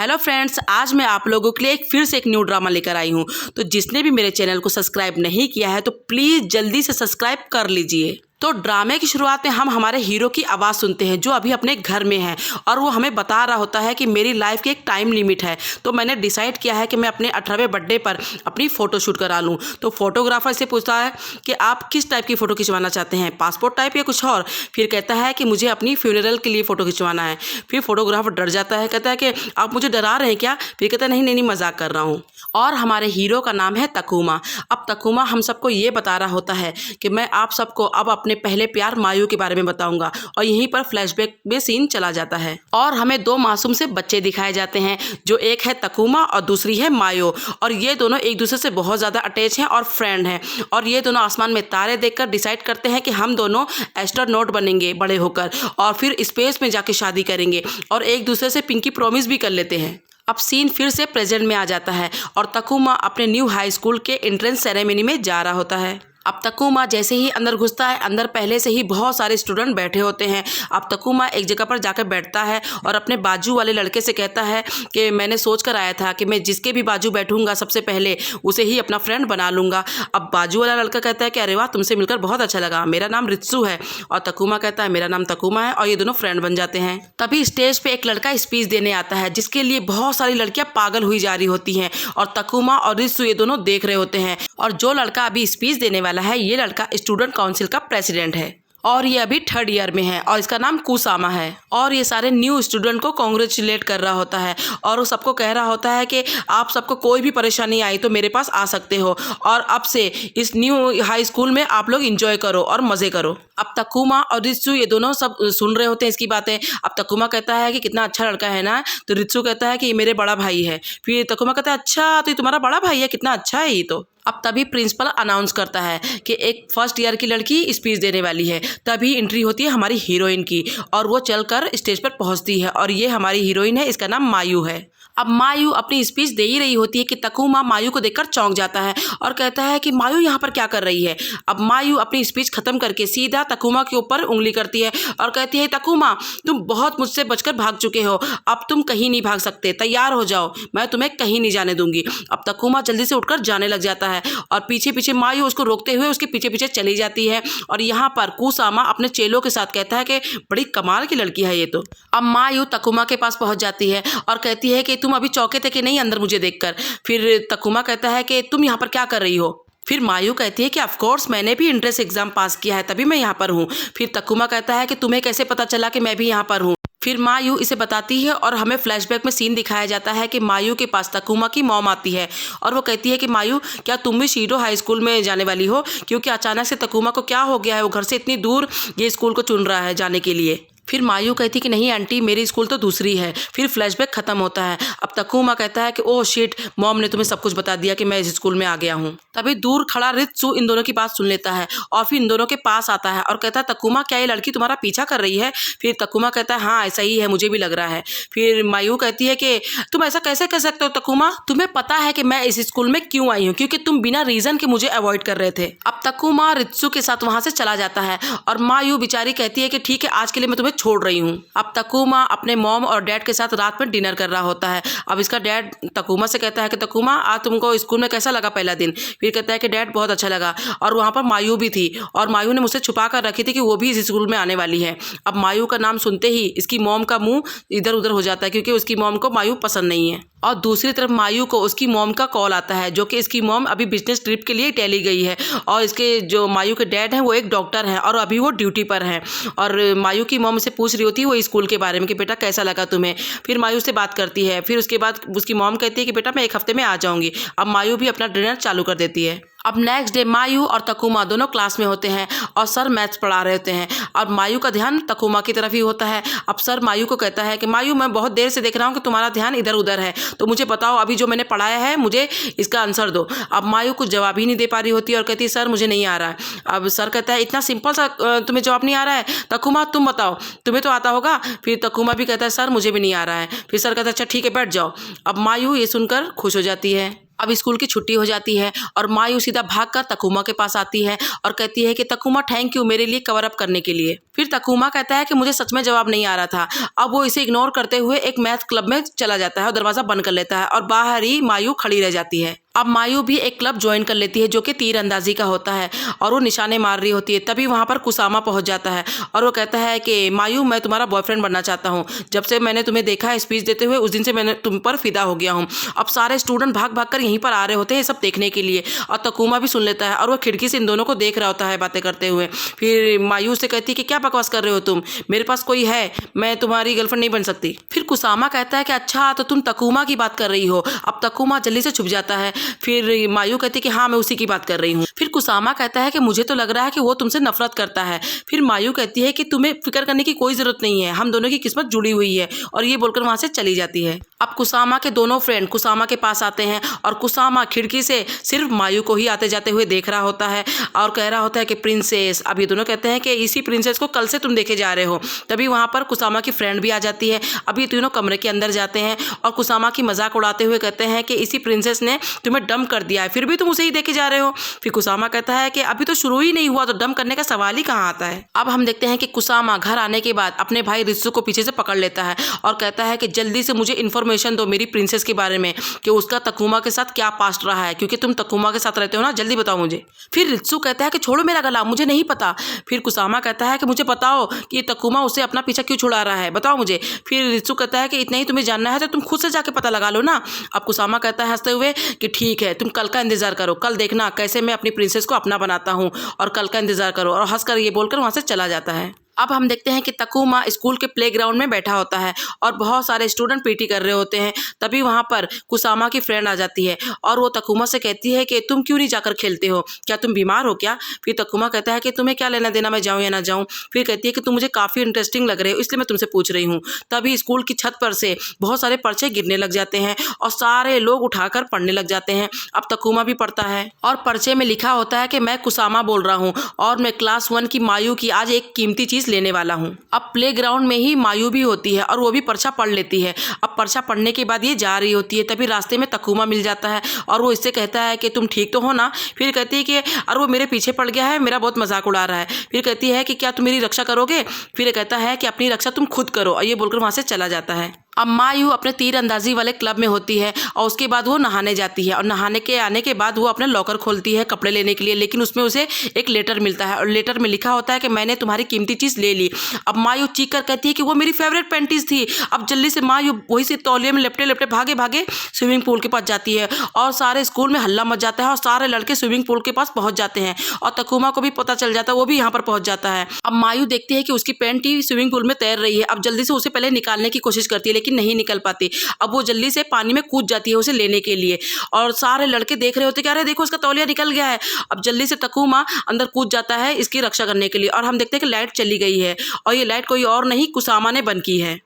Hello friends, आज मैं आप लोगों के लिए फिर से एक न्यू ड्रामा लेकर आई हूँ। तो जिसने भी मेरे चैनल को सब्सक्राइब नहीं किया है तो प्लीज़ जल्दी से सब्सक्राइब कर लीजिए। तो ड्रामे की शुरुआत में हम हमारे हीरो की आवाज़ सुनते हैं जो अभी अपने घर में है और वो हमें बता रहा होता है कि मेरी लाइफ की एक टाइम लिमिट है, तो मैंने डिसाइड किया है कि मैं अपने 18वें बर्थडे पर अपनी फ़ोटो शूट करा लूँ। तो फोटोग्राफर से पूछता है कि आप किस टाइप की फ़ोटो खिंचवाना चाहते हैं, पासपोर्ट टाइप या कुछ और। फिर कहता है कि मुझे अपनी फ्यूनरल के लिए फ़ोटो खिंचवाना है। फिर फोटोग्राफर डर जाता है, कहता है कि आप मुझे डरा रहे हैं क्या। फिर कहता है नहीं नहीं नहीं, मजाक कर रहा हूँ। और हमारे हीरो का नाम है तकुमा। अब तकुमा हम सबको ये बता रहा होता है कि मैं आप सबको अब अपने पहले प्यार मायू के बारे में बताऊंगा। और यहीं पर फ्लैशबैक में सीन चला जाता है और हमें दो मासूम से बच्चे दिखाए जाते हैं, जो एक है तकुमा और दूसरी है मायू। और ये दोनों एक दूसरे से बहुत ज़्यादा अटैच हैं और फ्रेंड हैं। और ये दोनों आसमान में तारे देखकर डिसाइड करते हैं कि हम दोनों एस्ट्रोनॉट बनेंगे बड़े होकर और फिर स्पेस में जाके शादी करेंगे। और एक दूसरे से पिंकी प्रॉमिस भी कर लेते हैं। अब सीन फिर से प्रेजेंट में आ जाता है और तकुमा अपने न्यू हाई स्कूल के एंट्रेंस सेरेमनी में जा रहा होता है। अब तकुमा जैसे ही अंदर घुसता है, अंदर पहले से ही बहुत सारे स्टूडेंट बैठे होते हैं। अब तकुमा एक जगह पर जाकर बैठता है और अपने बाजू वाले लड़के से कहता है कि मैंने सोच कर आया था कि मैं जिसके भी बाजू बैठूंगा सबसे पहले उसे ही अपना फ्रेंड बना लूँगा। अब बाजू वाला लड़का कहता है कि अरे वाह, तुमसे मिलकर बहुत अच्छा लगा, मेरा नाम रित्सु है। और तकुमा कहता है मेरा नाम तकुमा है। और ये दोनों फ्रेंड बन जाते हैं। तभी स्टेज पे एक लड़का स्पीच देने आता है जिसके लिए बहुत सारी लड़कियां पागल हुई जा रही होती हैं। और तकुमा और रित्सु ये दोनों देख रहे होते हैं। और जो लड़का अभी स्पीच देने वाला है, ये लड़का स्टूडेंट काउंसिल का प्रेसिडेंट है और ये अभी 3rd ईयर में है और इसका नाम कुसामा है। और ये सारे न्यू स्टूडेंट को कॉन्ग्रेचुलेट कर रहा होता है और वो सबको कह रहा होता है कि आप सबको कोई भी परेशानी आई तो मेरे पास आ सकते हो और अब से इस न्यू हाई स्कूल में आप लोग एंजॉय करो और मज़े करो। अब तकुमा और रित्सु ये दोनों सब सुन रहे होते हैं इसकी बातें। अब तकुमा कहता है कि कितना अच्छा लड़का है ना, तो रित्सु कहता है कि ये मेरे बड़ा भाई है। फिर तकुमा कहता है अच्छा, तो ये तुम्हारा बड़ा भाई है, कितना अच्छा है ये तो। अब तभी प्रिंसिपल अनाउंस करता है कि एक 1st ईयर की लड़की स्पीच देने वाली है। तभी एंट्री होती है हमारी हीरोइन की और वो चलकर स्टेज पर पहुंचती है और ये हमारी हीरोइन है, इसका नाम मायू है। अब मायू अपनी स्पीच दे ही रही होती है कि तकुमा मायू को देखकर चौंक जाता है और कहता है कि मायू यहाँ पर क्या कर रही है। अब मायू अपनी स्पीच खत्म करके सीधा तकुमा के ऊपर उंगली करती है और कहती है तकुमा, तुम बहुत मुझसे बचकर भाग चुके हो, अब तुम कहीं नहीं भाग सकते, तैयार हो जाओ, मैं तुम्हें कहीं नहीं जाने दूंगी। अब तकुमा जल्दी से उठकर जाने लग जाता है और पीछे पीछे मायू उसको रोकते हुए उसके पीछे पीछे चली जाती है। और यहाँ पर कुसामा अपने चेलों के साथ कहता है कि बड़ी कमाल की लड़की है ये तो। अब मायू तकुमा के पास पहुंच जाती है और कहती है कि तुम अभी चौंके थे कि नहीं अंदर मुझे देखकर। फिर तकुमा कहता है कि तुम यहाँ पर क्या कर रही हो। फिर मायू कहती है कि ऑफ कोर्स मैंने भी एंट्रेंस एग्जाम पास किया है, तभी मैं यहाँ पर हूँ। फिर तकुमा कहता है कि तुम्हें कैसे पता चला कि मैं भी यहाँ पर हूँ। फिर मायू इसे बताती है और हमें फ्लैशबैक में सीन दिखाया जाता है कि मायू के पास तकुमा की मॉम आती है और वो कहती है कि मायू, क्या तुम भी शीरो हाई स्कूल में जाने वाली हो, क्योंकि अचानक से तकुमा को क्या हो गया है, वो घर से इतनी दूर ये स्कूल को चुन रहा है जाने के लिए। फिर मायू कहती है कि नहीं आंटी, मेरी स्कूल तो दूसरी है। फिर फ्लैशबैक खत्म होता है। अब तकुमा कहता है कि ओह शिट, मॉम ने तुम्हें सब कुछ बता दिया कि मैं इस स्कूल में आ गया हूँ। तभी दूर खड़ा रित्सु इन दोनों की बात सुन लेता है और फिर इन दोनों के पास आता है और कहता है तकुमा, क्या ये लड़की तुम्हारा पीछा कर रही है। फिर तकुमा कहता है हाँ ऐसा ही है, मुझे भी लग रहा है। फिर मायू कहती है कि तुम ऐसा कैसे कर सकते हो तकुमा, तुम्हें पता है कि मैं इस स्कूल में क्यों आई हूँ, क्योंकि तुम बिना रीजन के मुझे अवॉइड कर रहे थे। अब तकुमा रित्सु के साथ वहां से चला जाता है और मायू बेचारी कहती है कि ठीक है, आज के लिए मैं तुम्हें छोड़ रही हूँ। अब तकुमा अपने मॉम और डैड के साथ रात में डिनर कर रहा होता है। अब इसका डैड तकुमा से कहता है कि तकुमा, आज तुमको स्कूल में कैसा लगा पहला दिन। फिर कहता है कि डैड बहुत अच्छा लगा और वहाँ पर मायू भी थी और मायू ने मुझसे छुपा कर रखी थी कि वो भी इस स्कूल में आने वाली है। अब मायू का नाम सुनते ही इसकी मॉम का मुंह इधर उधर हो जाता है क्योंकि उसकी मॉम को मायू पसंद नहीं है। और दूसरी तरफ मायू को उसकी मॉम का कॉल आता है, जो कि इसकी मॉम अभी बिजनेस ट्रिप के लिए दिल्ली गई है और इसके जो मायू के डैड हैं वो एक डॉक्टर हैं और अभी वो ड्यूटी पर हैं। और मायू की मॉम से पूछ रही होती है वो स्कूल के बारे में कि बेटा कैसा लगा तुम्हें। फिर मायू से बात करती है। फिर उसके बाद उसकी मॉम कहती है कि बेटा मैं 1 हफ्ते में आ जाऊँगी। अब मायू भी अपना डिनर चालू कर देती है। अब नेक्स्ट डे मायू और तकुमा दोनों क्लास में होते हैं और सर मैथ्स पढ़ा रहे होते हैं और मायू का ध्यान तकुमा की तरफ ही होता है। अब सर मायू को कहता है कि मायू, मैं बहुत देर से देख रहा हूँ कि तुम्हारा ध्यान इधर उधर है, तो मुझे बताओ अभी जो मैंने पढ़ाया है मुझे इसका आंसर दो। अब मायू कुछ जवाब ही नहीं दे पा रही होती और कहती है सर मुझे नहीं आ रहा है। अब सर कहता है इतना सिंपल सा तुम्हें जवाब नहीं आ रहा है, तकुमा तुम बताओ, तुम्हें तो आता होगा। फिर तकुमा भी कहता है सर मुझे भी नहीं आ रहा है। फिर सर कहता है अच्छा ठीक है बैठ जाओ। अब मायू ये सुनकर खुश हो जाती है। अब स्कूल की छुट्टी हो जाती है और मायू सीधा भागकर तकुमा के पास आती है और कहती है कि तकुमा थैंक यू मेरे लिए कवर अप करने के लिए। फिर तकुमा कहता है कि मुझे सच में जवाब नहीं आ रहा था। अब वो इसे इग्नोर करते हुए एक मैथ क्लब में चला जाता है और दरवाजा बंद कर लेता है और बाहर ही मायू खड़ी रह जाती है। अब मायू भी एक क्लब ज्वाइन कर लेती है जो कि तीरंदाजी का होता है और वो निशाने मार रही होती है। तभी वहाँ पर कुसामा पहुँच जाता है और वो कहता है कि मायू मैं तुम्हारा बॉयफ्रेंड बनना चाहता हूँ। जब से मैंने तुम्हें देखा है स्पीच देते हुए उस दिन से मैंने तुम पर फिदा हो गया हूँ। अब सारे स्टूडेंट भाग भाग कर यहीं पर आ रहे होते हैं सब देखने के लिए और तकुमा भी सुन लेता है और वो खिड़की से इन दोनों को देख रहा होता है बातें करते हुए। फिर मायू से कहती है कि क्या बकवास कर रहे हो तुम, मेरे पास कोई है, मैं तुम्हारी गर्लफ्रेंड नहीं बन सकती। फिर कुसामा कहता है कि अच्छा तो तुम तकुमा की बात कर रही हो। अब तकुमा जल्दी से छुप जाता है। फिर मायू कहती है कि हाँ मैं उसी की बात कर रही हूँ। फिर कुसामा कहता है कि मुझे तो लग रहा है कि वो तुमसे नफरत करता है। फिर मायू कहती है कि तुम्हें फिक्र करने की कोई जरूरत नहीं है, हम दोनों की किस्मत जुड़ी हुई है और ये बोलकर वहां से चली जाती है। अब कुसामा के दोनों फ्रेंड कुसामा के पास आते हैं और कुसामा खिड़की से सिर्फ मायू को ही आते जाते हुए देख रहा होता है और कह रहा होता है कि प्रिंसेस। अब ये दोनों कहते हैं कि इसी प्रिंसेस को कल से तुम देखे जा रहे हो। तभी वहां पर कुसामा की फ्रेंड भी आ जाती है। अब ये तीनों कमरे के अंदर जाते हैं और कुसामा की मजाक उड़ाते हुए कहते हैं कि इसी प्रिंसेस ने तुम्हें डम कर दिया है, फिर भी तुम उसे ही देखे जा रहे हो। फिर कुसामा कहता है कि अभी तो शुरू ही नहीं हुआ तो डम करने का सवाल ही कहाँ आता है। अब हम देखते हैं कि कुसामा घर आने के बाद अपने भाई रित्सु को पीछे से पकड़ लेता है और कहता है कि जल्दी से मुझे इन्फॉर्मेशन दो मेरी प्रिंसेस के बारे में कि उसका तकुमा के साथ क्या पास्ट रहा है, क्योंकि तुम तकुमा के साथ रहते हो ना, जल्दी बताओ मुझे। फिर रित्सु कहता है कि छोड़ो मेरा गला, मुझे नहीं पता। फिर कुसामा कहता है कि मुझे बताओ कि तकुमा उसे अपना पीछा क्यों छुड़ा रहा है, बताओ मुझे। फिर रित्सु कहता है कि इतना ही तुम्हें जानना है तो तुम खुद से जाके पता लगा लो ना। अब कुसामा कहता है हंसते हुए कि ठीक है, तुम कल का इंतजार करो, कल देखना कैसे मैं अपनी प्रिंसेस को अपना बनाता हूँ और कल का इंतजार करो। और हंसकर ये बोलकर वहां से चला जाता है। अब हम देखते हैं कि तकुमा स्कूल के प्लेग्राउंड में बैठा होता है और बहुत सारे स्टूडेंट पीटी कर रहे होते हैं। तभी वहां पर कुसामा की फ्रेंड आ जाती है और वो तकुमा से कहती है कि तुम क्यों नहीं जाकर खेलते हो, क्या तुम बीमार हो क्या। फिर तकुमा कहता है कि तुम्हें क्या लेना देना मैं जाऊँ या ना जाऊँ। फिर कहती है कि तुम मुझे काफ़ी इंटरेस्टिंग लग रहे हो इसलिए मैं तुमसे पूछ रही हूँ। तभी स्कूल की छत पर से बहुत सारे पर्चे गिरने लग जाते हैं और सारे लोग उठाकर पढ़ने लग जाते हैं। अब तकुमा भी पढ़ता है और पर्चे में लिखा होता है कि मैं कुसामा बोल रहा हूँ और मैं क्लास 1 की मायू की आज एक कीमती चीज़ लेने वाला हूँ। अब प्लेग्राउंड में ही मायू भी होती है और वो भी पर्चा पढ़ लेती है। अब पर्चा पढ़ने के बाद ये जा रही होती है। तभी रास्ते में तकुमा मिल जाता है और वो इससे कहता है कि तुम ठीक तो हो ना। फिर कहती है कि और वो मेरे पीछे पड़ गया है, मेरा बहुत मजाक उड़ा रहा है। फिर कहती है कि क्या तुम मेरी रक्षा करोगे। फिर कहता है कि अपनी रक्षा तुम खुद करो और ये बोलकर वहां से चला जाता है। अब मायू अपने तीरंदाजी वाले क्लब में होती है और उसके बाद वो नहाने जाती है और नहाने के आने के बाद वो अपने लॉकर खोलती है कपड़े लेने के लिए, लेकिन उसमें उसे एक लेटर मिलता है और लेटर में लिखा होता है कि मैंने तुम्हारी कीमती चीज़ ले ली। अब मायू चीख कर कहती है कि वो मेरी फेवरेट पैंटीज थी। अब जल्दी से मायू वही से तौलिए में लपटे लपटे भागे भागे स्विमिंग पूल के पास जाती है और सारे स्कूल में हल्ला मच जाता है और सारे लड़के स्विमिंग पूल के पास पहुंच जाते हैं और तकुमा को भी पता चल जाता है, वो भी यहाँ पर पहुंच जाता है। अब मायू देखती है कि उसकी पैंटी स्विमिंग पूल में तैर रही है। अब जल्दी से उसे पहले निकालने की कोशिश करती है लेकिन नहीं निकल पाती। अब वो जल्दी से पानी में कूद जाती है उसे लेने के लिए और सारे लड़के देख रहे होते कि अरे देखो उसका तौलिया निकल गया है। अब जल्दी से तकुमा अंदर कूद जाता है इसकी रक्षा करने के लिए और हम देखते हैं कि लाइट चली गई है और ये लाइट कोई और नहीं कुसामा ने बंद की है।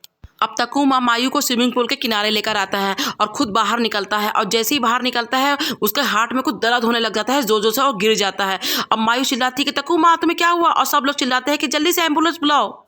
अब तकुमा मायू को स्विमिंग पूल के किनारे लेकर आता है और खुद बाहर निकलता है और जैसे ही बाहर निकलता है उसके हार्ट में कुछ दर्द होने लग जाता है जोर जोर से और गिर जाता है। अब मायू चिल्लाती है कि तकुमा तुम्हें क्या हुआ और सब लोग चिल्लाते हैं कि जल्दी से एम्बुलेंस बुलाओ।